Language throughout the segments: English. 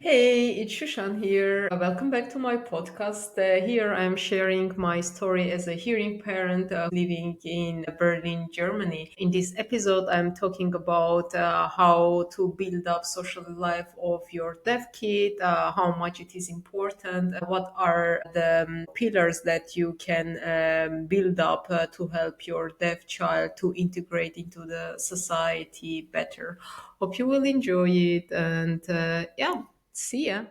Hey, it's Shushan here. Welcome back to my podcast. Here I'm sharing my story as a hearing parent living in Berlin, Germany. In this episode, I'm talking about how to build up social life of your deaf kid, how much it is important, what are the pillars that you can build up to help your deaf child to integrate into the society better. Hope you will enjoy it and yeah. See ya.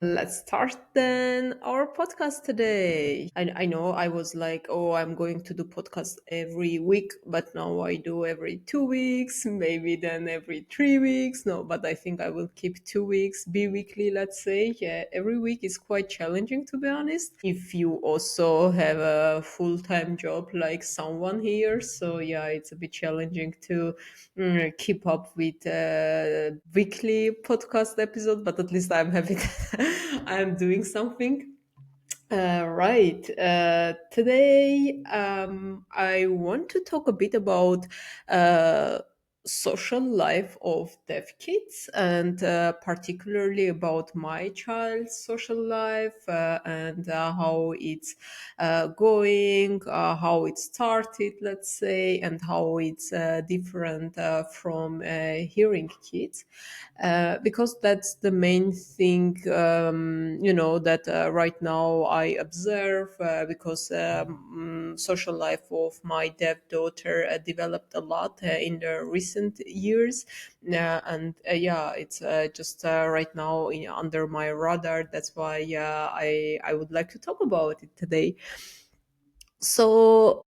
Let's start then our podcast today. I know I was like, oh, I'm going to do podcast every week, but now I do every 2 weeks, maybe then every 3 weeks. No, but I think I will keep 2 weeks, be weekly, let's say. Yeah, every week is quite challenging to be honest. If you also have a full time job like someone here, so yeah, it's a bit challenging to keep up with weekly podcast episode, but at least I'm happy that I'm doing something. Right. Today, I want to talk a bit about uh, social life of deaf kids and particularly about my child's social life and how it's going, how it started, let's say, and how it's different from hearing kids. Because that's the main thing, that right now I observe, because social life of my deaf daughter developed a lot in the recent years. And yeah, it's just right now under my radar. That's why I would like to talk about it today. So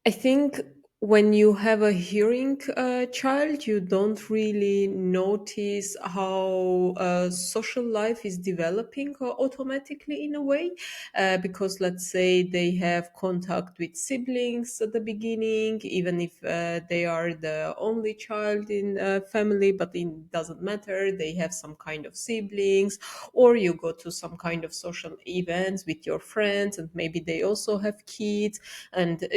I think when you have a hearing child, you don't really notice how social life is developing automatically in a way, because let's say they have contact with siblings at the beginning, even if they are the only child in a family, but it doesn't matter. They have some kind of siblings, or you go to some kind of social events with your friends, and maybe they also have kids, and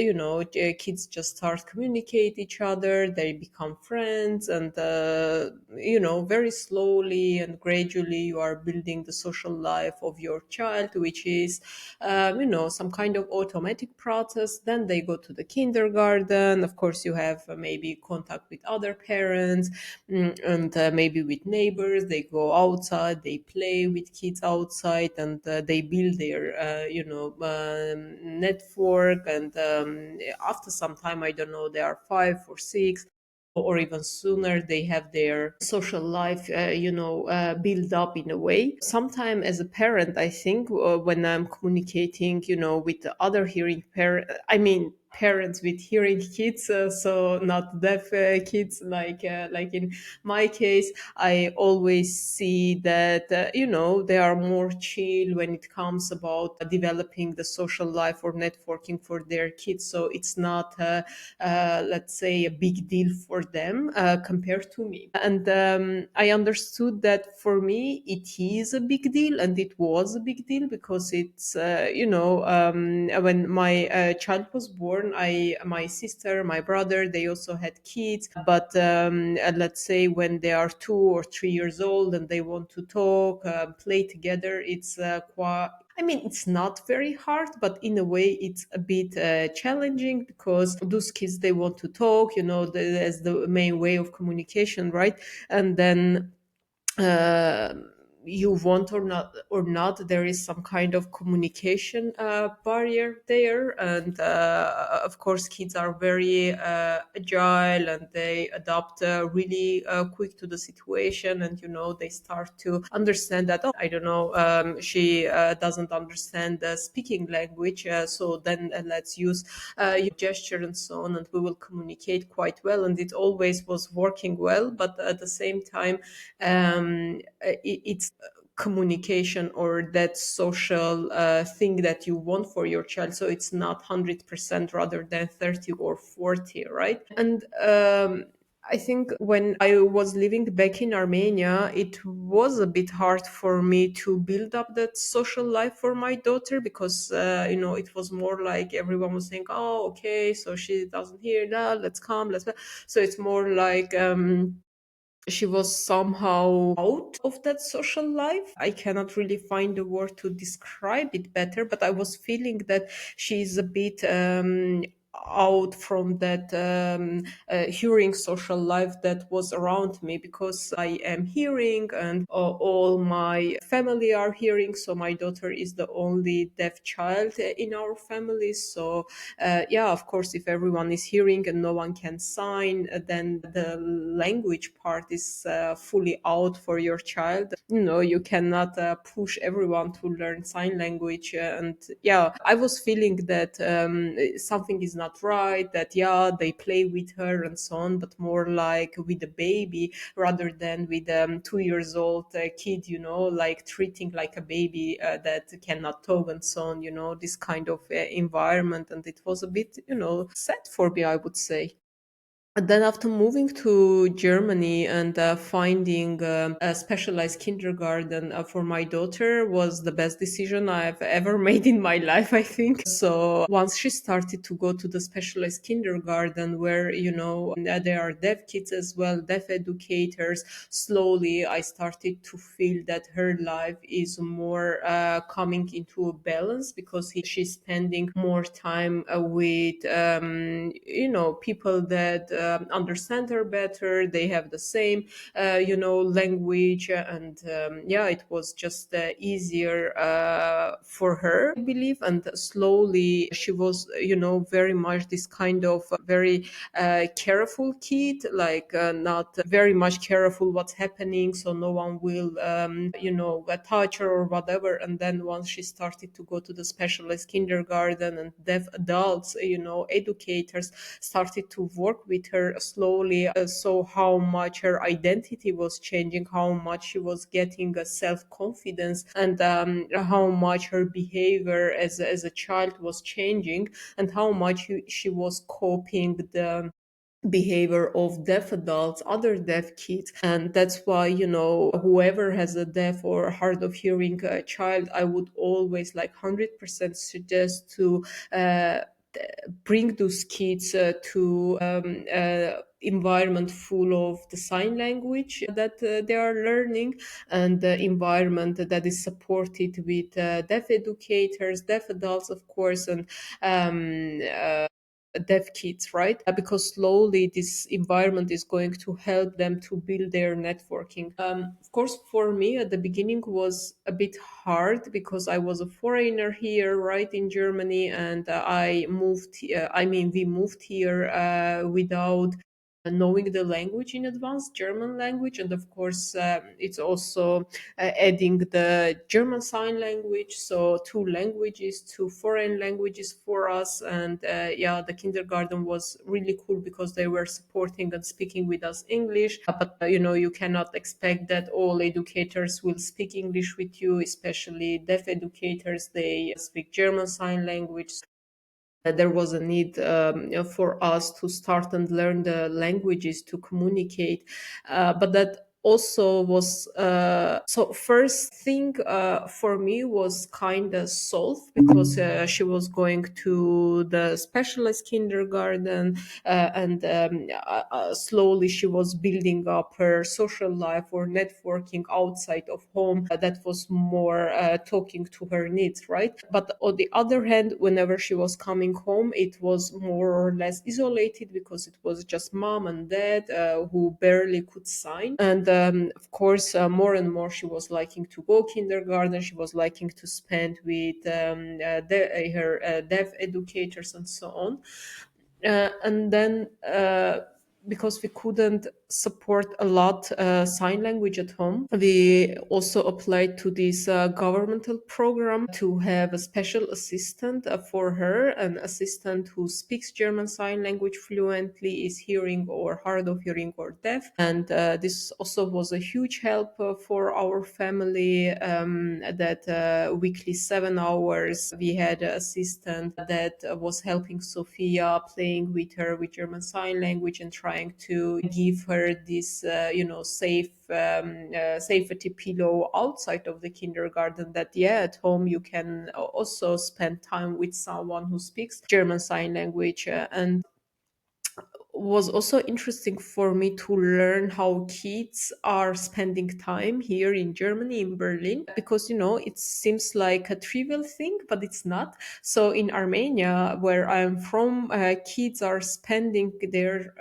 kids just start communicate each other, they become friends, and very slowly and gradually you are building the social life of your child, which is some kind of automatic process. Then they go to the kindergarten. Of course, you have maybe contact with other parents, and maybe with neighbors. They go outside, they play with kids outside, and they build their network. And after some time, I don't know, they are 5 or 6 or even sooner, they have their social life build up in a way. Sometime as a parent, I think, when I'm communicating with the other hearing parent, I mean parents with hearing kids, so not deaf kids, like in my case, I always see that they are more chill when it comes about developing the social life or networking for their kids. So it's not let's say a big deal for them compared to me. And I understood that for me it is a big deal, and it was a big deal because it's when my child was born, I my sister, my brother, they also had kids. But let's say when they are 2 or 3 years old and they want to talk, play together, it's quite, I mean, it's not very hard, but in a way, it's a bit challenging because those kids, they want to talk, as the main way of communication, right? And then uh, you want or not, there is some kind of communication barrier there. And of course, kids are very agile, and they adapt really quick to the situation. And they start to understand that, oh, I don't know, she doesn't understand the speaking language, so then let's use gesture and so on, and we will communicate quite well. And it always was working well, but at the same time, it's communication or that social thing that you want for your child. So it's not 100% rather than 30 or 40, right? And I think when I was living back in Armenia, it was a bit hard for me to build up that social life for my daughter because, it was more like everyone was saying, oh, okay, so she doesn't hear that, let's come, let's. So it's more like, she was somehow out of that social life. I cannot really find a word to describe it better, but I was feeling that she's a bit out from that hearing social life that was around me, because I am hearing and all my family are hearing. So my daughter is the only deaf child in our family. So yeah, of course, if everyone is hearing and no one can sign, then the language part is fully out for your child. You cannot push everyone to learn sign language. And yeah, I was feeling that something is not right, that yeah, they play with her and so on, but more like with a baby rather than with 2 years old kid, like treating like a baby that cannot talk and so on, this kind of environment. And it was a bit, sad for me, I would say. And then after moving to Germany and finding a specialized kindergarten for my daughter was the best decision I've ever made in my life, I think. So once she started to go to the specialized kindergarten where, there are deaf kids as well, deaf educators, slowly I started to feel that her life is more coming into a balance, because she's spending more time with, people that understand her better. They have the same, language. And yeah, it was just easier for her, I believe. And slowly she was, very much this kind of very careful kid, like not very much careful what's happening, so no one will, touch her or whatever. And then once she started to go to the specialist kindergarten and deaf adults, educators started to work with her slowly, so how much her identity was changing, how much she was getting a self-confidence, and how much her behavior as a child was changing, and how much she was coping the behavior of deaf adults, other deaf kids. And that's why, whoever has a deaf or hard of hearing child, I would always like 100% suggest to bring those kids to environment full of the sign language that they are learning, and the environment that is supported with deaf educators, deaf adults, of course, and deaf kids, right? Because slowly this environment is going to help them to build their networking. Of course, for me at the beginning was a bit hard because I was a foreigner here, right, in Germany, and we moved here without knowing the language in advance, German language. And of course, it's also adding the German sign language. So two languages, two foreign languages for us. And yeah, the kindergarten was really cool because they were supporting and speaking with us English. But you cannot expect that all educators will speak English with you, especially deaf educators. They speak German sign language. There was a need for us to start and learn the languages to communicate. But that also was, so first thing for me was kind of solved, because she was going to the specialist kindergarten, and slowly she was building up her social life or networking outside of home that was more talking to her needs, right? But on the other hand, whenever she was coming home, it was more or less isolated, because it was just mom and dad who barely could sign. And of course, more and more she was liking to go kindergarten. She was liking to spend with her deaf educators and so on. And then because we couldn't support a lot sign language at home. We also applied to this governmental program to have a special assistant for her, an assistant who speaks German sign language fluently, is hearing or hard of hearing or deaf. And this also was a huge help for our family, that weekly 7 hours we had an assistant that was helping Sophia, playing with her with German sign language and trying to give her this, safety pillow outside of the kindergarten, that yeah, at home you can also spend time with someone who speaks German sign language. And was also interesting for me to learn how kids are spending time here in Germany, in Berlin, because it seems like a trivial thing, but it's not. So in Armenia, where I'm from, kids are spending their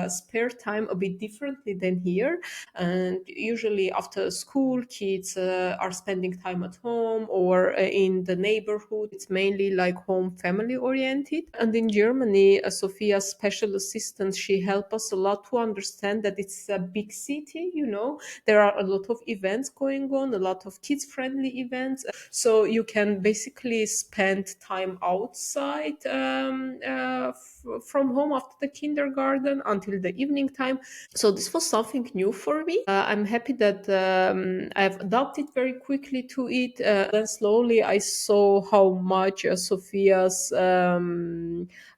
spare time a bit differently than here. And usually after school, kids are spending time at home or in the neighborhood. It's mainly like home family oriented. And in Germany, Sophia's special assistant, she helped us a lot to understand that it's a big city. There are a lot of events going on, a lot of kids friendly events. So you can basically spend time outside, from home after the kindergarten until the evening time. So this was something new for me. I'm happy that I've adapted very quickly to it. Then slowly I saw how much Sophia's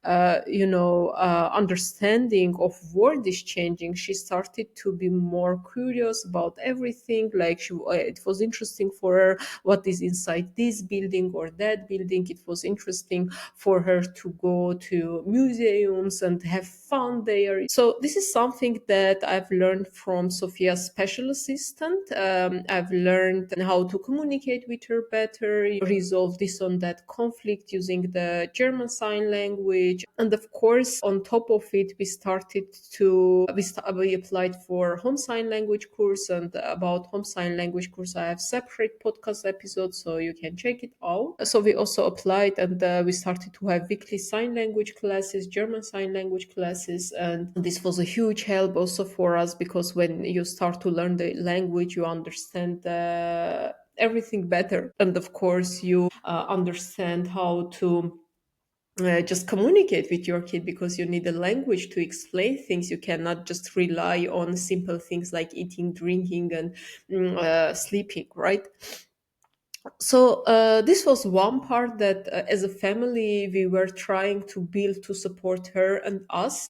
understanding of world is changing. She started to be more curious about everything. Like it was interesting for her what is inside this building or that building. It was interesting for her to go to museums and have fun there. So this is something that I've learned from Sophia's special assistant. I've learned how to communicate with her better, resolve this on that conflict using the German sign language. And of course, on top of it, we applied for home sign language course. And about home sign language course, I have separate podcast episodes, so you can check it out. So we also applied, and we started to have weekly sign language classes, German sign language classes. And this was a huge help also for us, because when you start to learn the language, you understand everything better. And of course, you understand how to just communicate with your kid, because you need a language to explain things. You cannot just rely on simple things like eating, drinking, and sleeping, right? So this was one part that, as a family, we were trying to build to support her and us.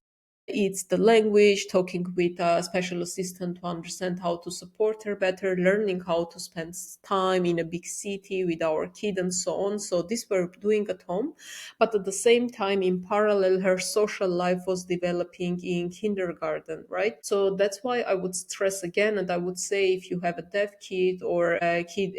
It's the language, talking with a special assistant to understand how to support her better, learning how to spend time in a big city with our kid, and so on. So this we're doing at home. But at the same time, in parallel, her social life was developing in kindergarten, right? So that's why I would stress again, and I would say, if you have a deaf kid or a kid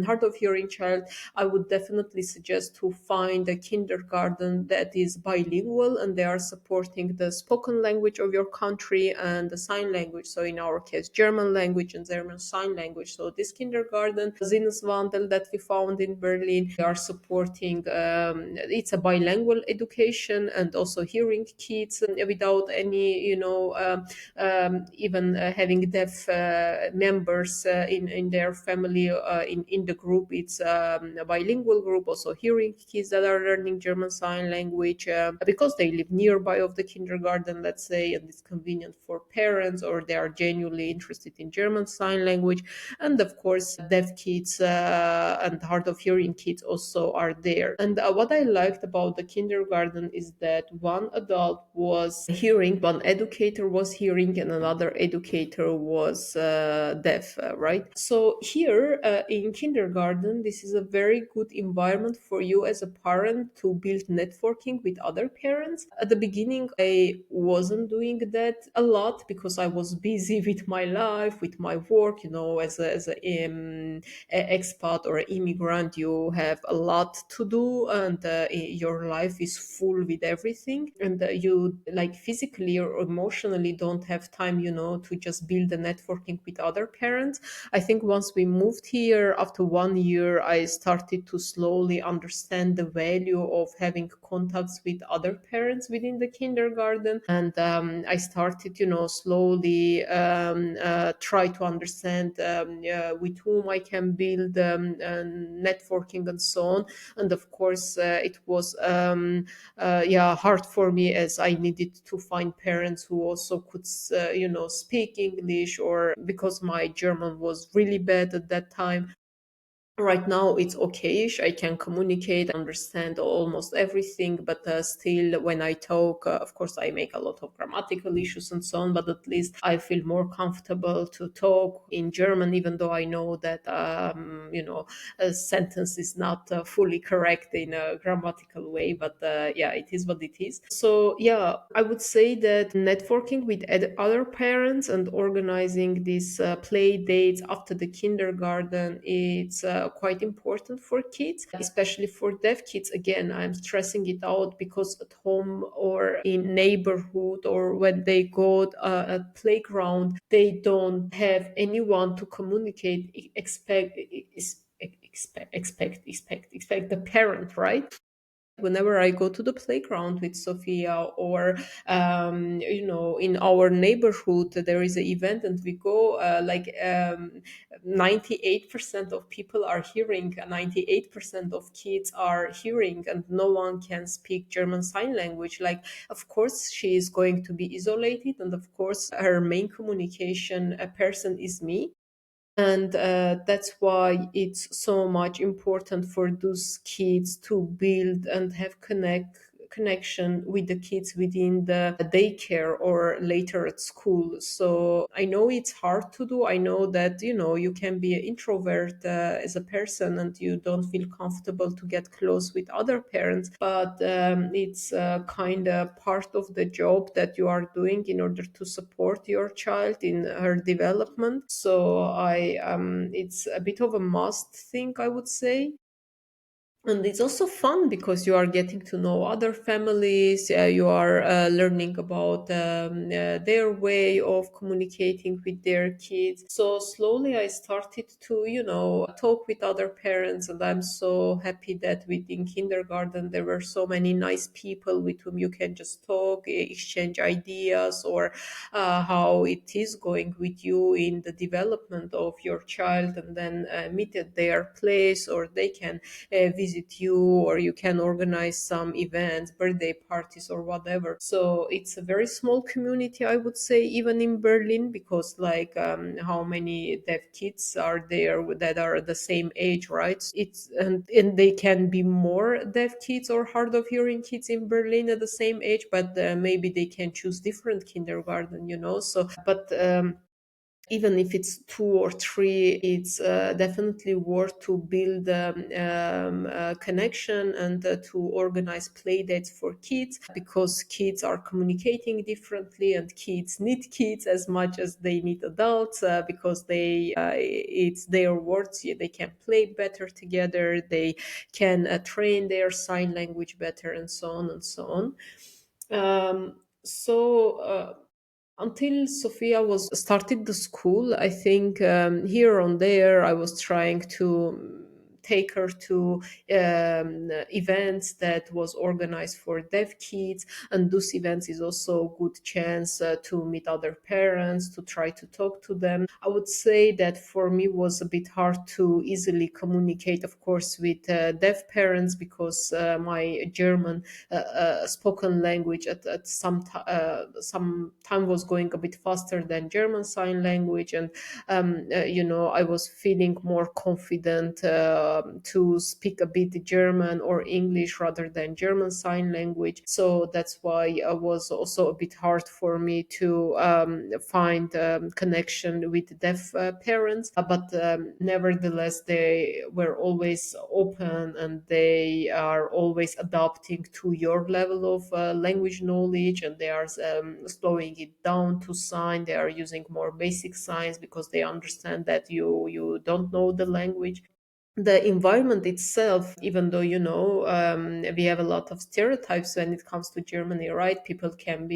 hard of hearing child, I would definitely suggest to find a kindergarten that is bilingual and they are supporting the spoken language of your country and the sign language. So in our case, German language and German sign language. So this kindergarten, Sinneswandel, that we found in Berlin, they are supporting. It's a bilingual education and also hearing kids without any, even having deaf members in their family, in the group. It's a bilingual group, also hearing kids that are learning German sign language, because they live nearby of the kindergarten, let's say, and it's convenient for parents, or they are genuinely interested in German sign language. And of course, deaf kids and hard of hearing kids also are there. And what I liked about the kindergarten is that one adult was hearing, one educator was hearing, and another educator was deaf, right? So here in kindergarten, this is a very good environment for you as a parent to build networking with other parents. At the beginning, I wasn't doing that a lot because I was busy with my life, with my work. As a expat or immigrant, you have a lot to do, and your life is full with everything, and you, like, physically or emotionally don't have time, to just build a networking with other parents. I think once we moved here, after 1 year, I started to slowly understand the value of having contacts with other parents within the kindergarten. kindergarten, and I started, slowly try to understand with whom I can build networking and so on. And of course, it was yeah, hard for me, as I needed to find parents who also could speak English, or because my German was really bad at that time. Right now it's okayish. I can communicate, understand almost everything, but still when I talk, of course I make a lot of grammatical issues and so on, but at least I feel more comfortable to talk in German, even though I know that a sentence is not fully correct in a grammatical way, but yeah, it is what it is. So yeah, I would say that networking with other parents and organizing these play dates after the kindergarten, it's quite important for kids, especially for deaf kids. Again, I'm stressing it out because at home or in neighborhood, or when they go at playground, they don't have anyone to communicate. Expect the parent, right? Whenever I go to the playground with Sophia, or in our neighborhood there is an event and we go, 98% of people are hearing, 98% of kids are hearing, and no one can speak German sign language. Like, of course she is going to be isolated, and of course her main communication person is me. And that's why it's so much important for those kids to build and have connection with the kids within the daycare or later at school. So I know it's hard to do. I know that you can be an introvert as a person, and you don't feel comfortable to get close with other parents, but it's kind of part of the job that you are doing in order to support your child in her development. So it's a bit of a must thing, I would say. And it's also fun because you are getting to know other families. You are learning about their way of communicating with their kids. So slowly I started to, talk with other parents. And I'm so happy that within kindergarten, there were so many nice people with whom you can just talk, exchange ideas, or how it is going with you in the development of your child, and then meet at their place, or they can visit you, or you can organize some events, birthday parties, or whatever. So it's a very small community, I would say, even in Berlin, because like how many deaf kids are there that are the same age, right? It's and they can be more deaf kids or hard of hearing kids in Berlin at the same age, but maybe they can choose different kindergarten, so but even if it's two or three, it's definitely worth to build a connection, and to organize play dates for kids, because kids are communicating differently, and kids need kids as much as they need adults, because it's their words. They can play better together, they can train their sign language better, and so on and so on. Until Sophia was started the school, I think here and there I was trying to take her to events that was organized for deaf kids, and those events is also a good chance to meet other parents, to try to talk to them. I would say that for me was a bit hard to easily communicate, of course, with deaf parents, because my German spoken language at some time was going a bit faster than German sign language, and I was feeling more confident to speak a bit German or English rather than German sign language. So that's why it was also a bit hard for me to find connection with deaf parents. But nevertheless, they were always open, and they are always adapting to your level of language knowledge, and they are slowing it down to sign. They are using more basic signs because they understand that you don't know the language. the environment itself, even though we have a lot of stereotypes when it comes to Germany, right? People can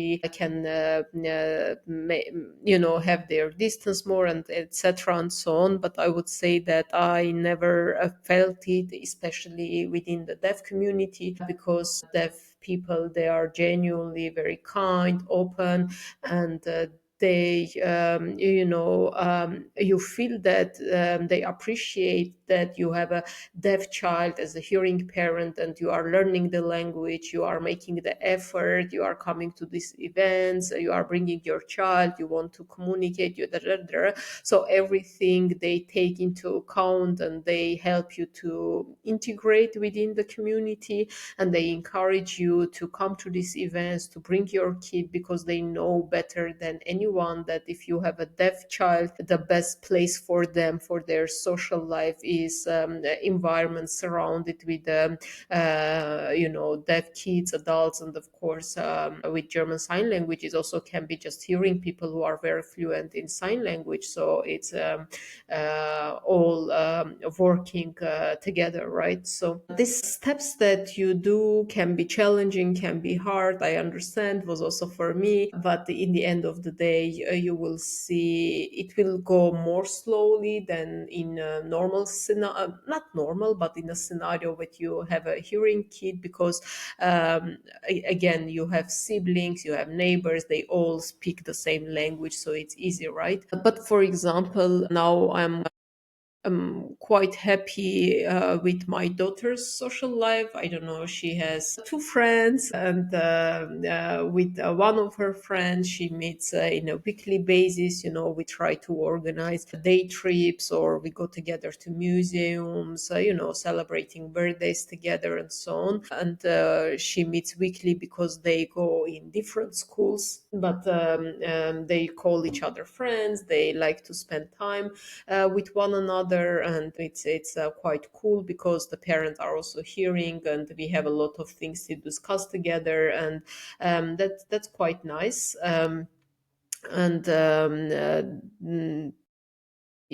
have their distance more and etc. and so on. But I would say that I never felt it, especially within the deaf community, because deaf people, they are genuinely very kind, open, and you feel that they appreciate that you have a deaf child as a hearing parent, and you are learning the language, you are making the effort, you are coming to these events, you are bringing your child, you want to communicate, you da, da, da. So everything they take into account, and they help you to integrate within the community, and they encourage you to come to these events, to bring your kid, because they know better than anyone that if you have a deaf child, the best place for them for their social life is environment surrounded with deaf kids, adults, and of course with German sign language. It also can be just hearing people who are very fluent in sign language, so it's all working together, right? So these steps that you do can be challenging, can be hard, I understand, was also for me, but in the end of the day, you will see it will go more slowly than in a normal scenario, not normal, but in a scenario where you have a hearing kid, because again, you have siblings, you have neighbors, they all speak the same language, so it's easy, right? But for example, now I'm quite happy with my daughter's social life. I don't know, she has two friends, and with one of her friends, she meets in a weekly basis. We try to organize day trips, or we go together to museums, celebrating birthdays together and so on. And she meets weekly because they go in different schools, but they call each other friends. They like to spend time with one another, and it's quite cool because the parents are also hearing, and we have a lot of things to discuss together, and that's quite nice. And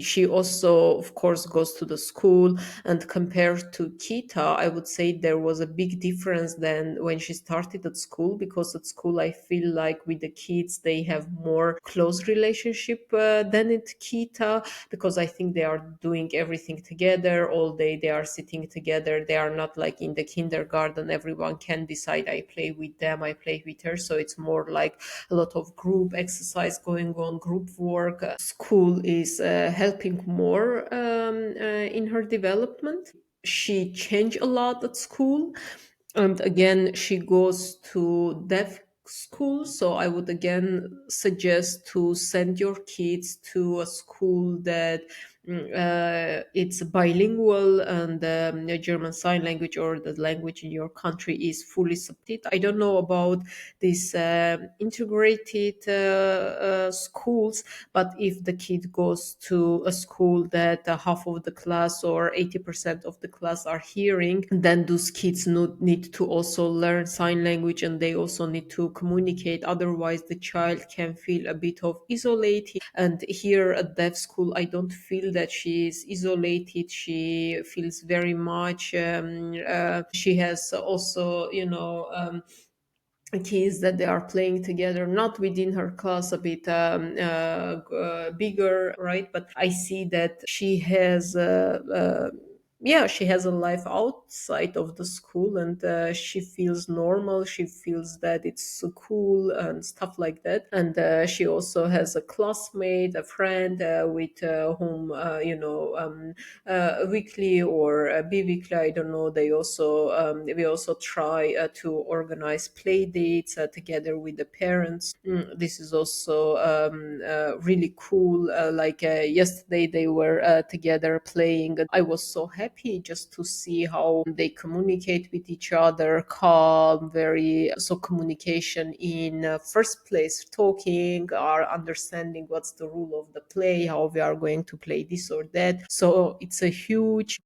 She also, of course, goes to the school, and compared to Kita, I would say there was a big difference than when she started at school, because at school I feel like with the kids they have more close relationship than at Kita, because I think they are doing everything together all day, they are sitting together, they are not like in the kindergarten, everyone can decide, I play with them, I play with her. So it's more like a lot of group exercise going on, group work. School is helping more in her development. She changed a lot at school, and again, she goes to deaf school. So I would again suggest to send your kids to a school that it's bilingual, and the German sign language or the language in your country is fully supported. I don't know about these integrated schools, but if the kid goes to a school that half of the class or 80% of the class are hearing, then those kids need to also learn sign language, and they also need to communicate. Otherwise, the child can feel a bit of isolated. And here at deaf school, I don't feel that she is isolated. She feels very much. She has also, kids that they are playing together, not within her class, a bit bigger, right? But I see that she has yeah, she has a life outside of the school, and she feels normal, she feels that it's so cool and stuff like that. And she also has a classmate, a friend with whom weekly or bi-weekly, I don't know, they also we also try to organize play dates together with the parents. This is also really cool. Like yesterday they were together playing, and I was so happy just to see how they communicate with each other, calm, very so communication in first place, talking, are understanding what's the rule of the play, how we are going to play this or that. So it's a huge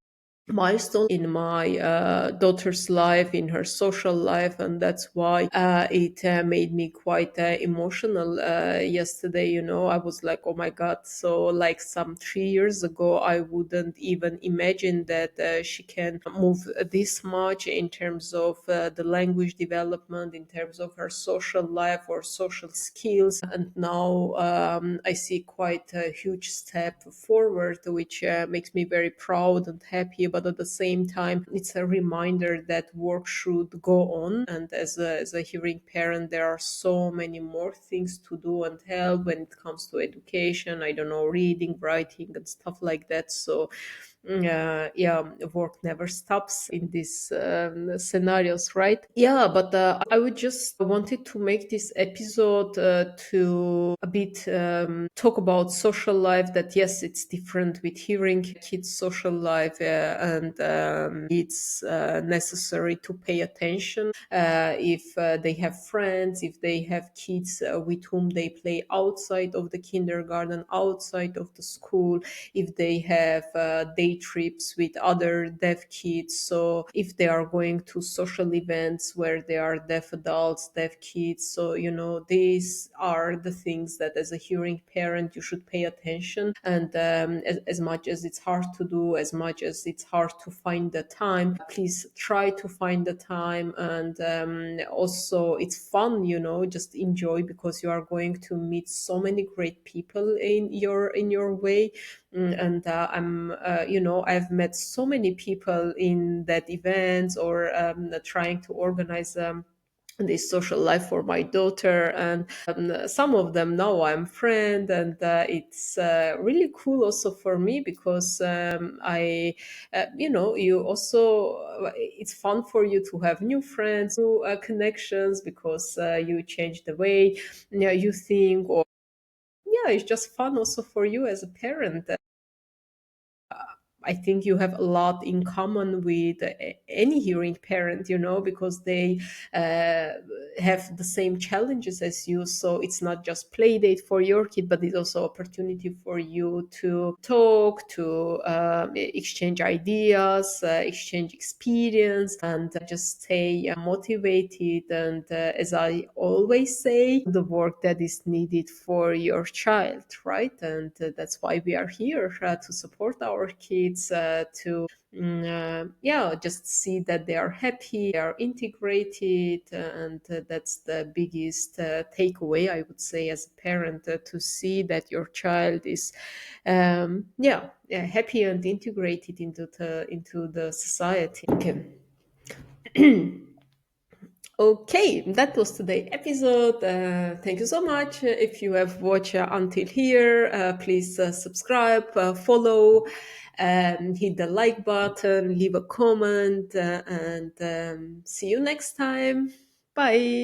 milestone in my daughter's life, in her social life, and that's why it made me quite emotional yesterday. I was like, oh my god, so like some 3 years ago I wouldn't even imagine that she can move this much in terms of the language development, in terms of her social life or social skills. And now I see quite a huge step forward, which makes me very proud and happy. But at the same time, it's a reminder that work should go on. And as a hearing parent, there are so many more things to do and help when it comes to education. I don't know, reading, writing, and stuff like that. So yeah, work never stops in these scenarios, right? Yeah, but I would just wanted to make this episode to a bit talk about social life, that yes, it's different with hearing kids social life, and it's necessary to pay attention if they have friends, if they have kids with whom they play outside of the kindergarten, outside of the school, if they have day trips with other deaf kids. So if they are going to social events where there are deaf adults, deaf kids. So, these are the things that as a hearing parent you should pay attention. And as much as it's hard to do, as much as it's hard to find the time, please try to find the time. And also it's fun, just enjoy, because you are going to meet so many great people in your way. And I've met so many people in that event, or trying to organize this social life for my daughter. And some of them now I'm friend, and it's really cool also for me, because you also it's fun for you to have new friends, new connections, because you change the way, you think. Or yeah, it's just fun also for you as a parent. I think you have a lot in common with any hearing parent, because they uh, have the same challenges as you. So it's not just play date for your kid, but it's also opportunity for you to talk, to exchange ideas, exchange experience, and just stay motivated. And as I always say, the work that is needed for your child, right? And that's why we are here, to support our kids, to yeah, just see that they are happy, they are integrated. And that's the biggest takeaway, I would say, as a parent, to see that your child is yeah, happy and integrated into the society. Okay. Okay, that was today's episode. Thank you so much. If you have watched until here, please subscribe, follow, hit the like button, leave a comment, and see you next time. Bye.